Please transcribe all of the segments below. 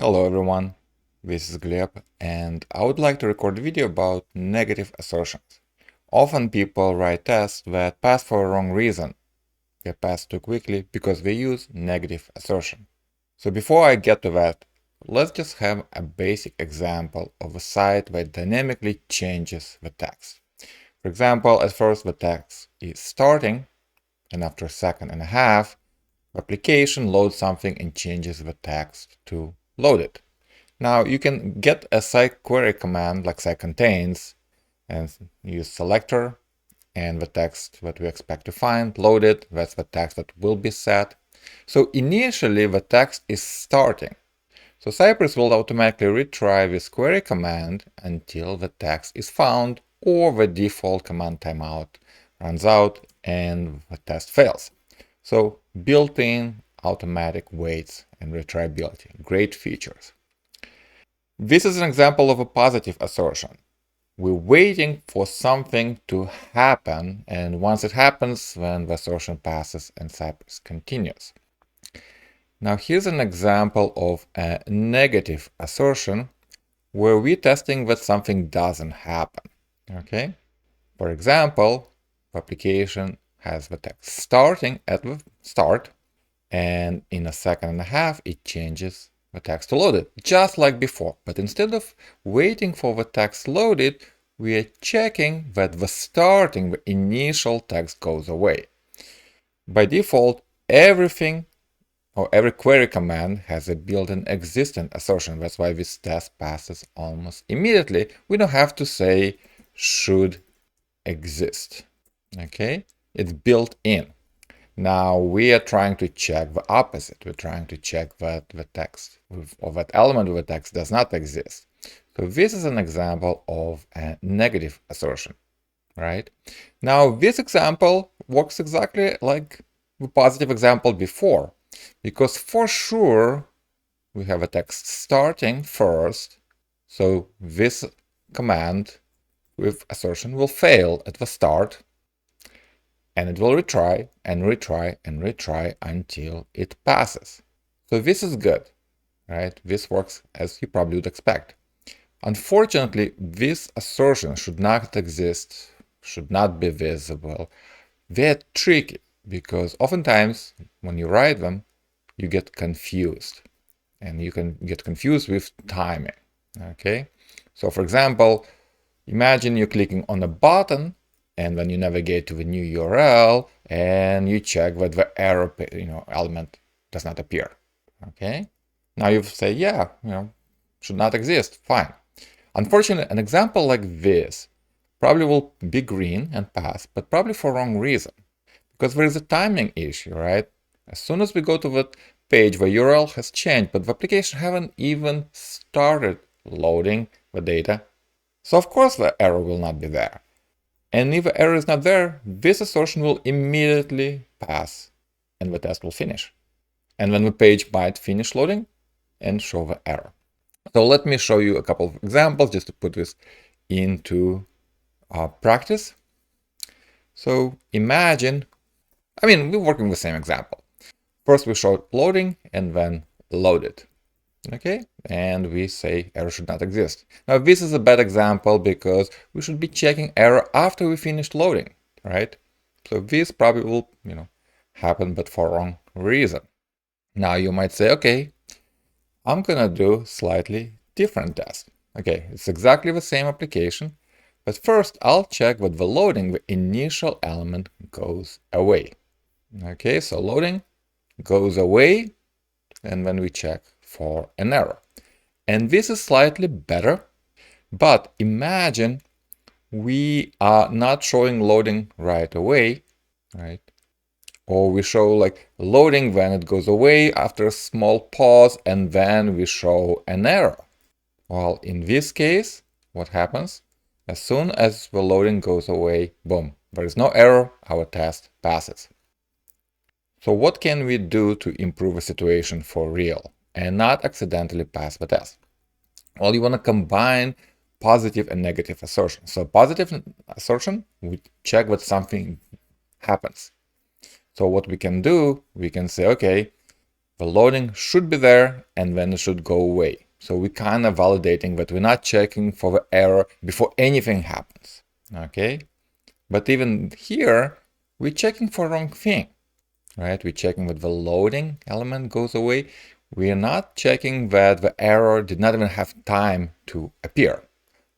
Hello everyone, this is Gleb, and I would like to record a video about negative assertions. Often people write tests that pass for a wrong reason. They pass too quickly because they use negative assertion. So before I get to that, let's just have a basic example of a site that dynamically changes the text. For example, at first the text is starting, and after a second and a half, the application loads something and changes the text to loaded. Now you can get a site query command like site contains and use selector and the text that we expect to find loaded. That's the text that will be set. So initially the text is starting. So Cypress will automatically retry this query command until the text is found or the default command timeout runs out and the test fails. So built-in automatic waits and retriability, great features. This is an example of a positive assertion. We're waiting for something to happen, and once it happens, then the assertion passes and Cypress continues. Now here's an example of a negative assertion where we're testing that something doesn't happen. Okay? For example, the application has the text starting at the start, and in a second and a half it changes the text loaded, just like before. But instead of waiting for the text loaded, we are checking that the initial text goes away. By default, everything or every query command has a built-in existent assertion. That's why this test passes almost immediately. We don't have to say should exist. Okay, it's built in. Now we are trying to check the opposite. We're trying to check that the text or that element of the text does not exist. So this is an example of a negative assertion, right? Now this example works exactly like the positive example before, because for sure we have a text starting first. So this command with assertion will fail at the start, and it will retry and retry and retry until it passes. So this is good, right? This works as you probably would expect. Unfortunately, this assertion should not exist, should not be visible. They're tricky because oftentimes when you write them, you get confused, and you can get confused with timing. Okay, so for example, imagine you're clicking on a button and then you navigate to the new URL and you check that the error element does not appear. Okay, now you say, yeah, should not exist. Fine. Unfortunately, an example like this probably will be green and pass, but probably for wrong reason, because there is a timing issue, right? As soon as we go to that page, the URL has changed, but the application haven't even started loading the data. So of course the error will not be there. And if the error is not there, this assertion will immediately pass and the test will finish. And then the page might finish loading and show the error. So let me show you a couple of examples just to put this into practice. So imagine, we're working with the same example. First we show loading and then loaded. Okay, and we say error should not exist. Now this is a bad example because we should be checking error after we finish loading, right? So this probably will, happen, but for wrong reason. Now you might say, okay, I'm gonna do slightly different test. Okay, it's exactly the same application, but first I'll check that the loading, the initial element goes away. Okay, so loading goes away, and then we check for an error. And this is slightly better, but imagine we are not showing loading right away, right? Or we show like loading, then it goes away after a small pause, and then we show an error. Well, in this case, what happens? As soon as the loading goes away, boom, there is no error, our test passes. So what can we do to improve the situation for real and not accidentally pass the test? Well, you want to combine positive and negative assertion. So positive assertion, we check that something happens. So what we can do, we can say, okay, The loading should be there and then it should go away. So we're kind of validating that we're not checking for the error before anything happens. Okay? But even here, we're checking for wrong thing. Right? We're checking that the loading element goes away. We are not checking that the error did not even have time to appear.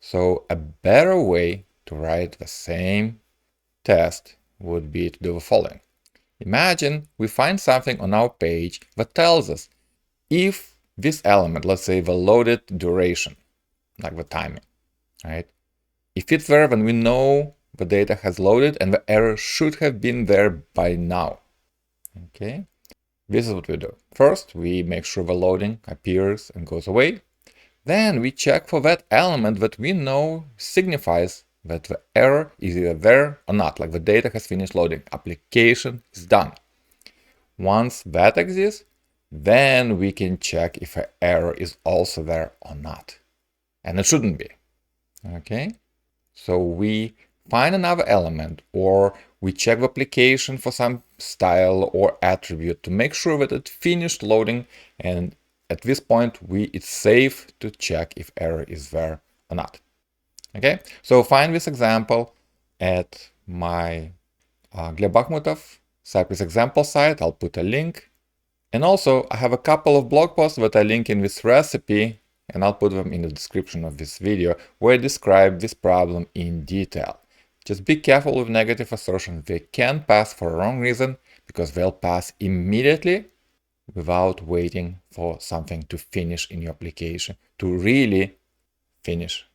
So a better way to write the same test would be to do the following. Imagine we find something on our page that tells us if this element, let's say the loaded duration, like the timing, right? If it's there, then we know the data has loaded and the error should have been there by now. Okay, this is what we do. First, we make sure the loading appears and goes away. Then we check for that element that we know signifies that the error is either there or not, like the data has finished loading, application is done. Once that exists, then we can check if an error is also there or not. And it shouldn't be. Okay? So we find another element, or we check the application for some style or attribute to make sure that it finished loading, and at this point it's safe to check if error is there or not. Okay, so find this example at my Gleb Bakhmutov Cypress example site. I'll put a link. And also I have a couple of blog posts that I link in this recipe, and I'll put them in the description of this video, where I describe this problem in detail. Just be careful with negative assertions. They can pass for a wrong reason because they'll pass immediately without waiting for something to finish in your application, to really finish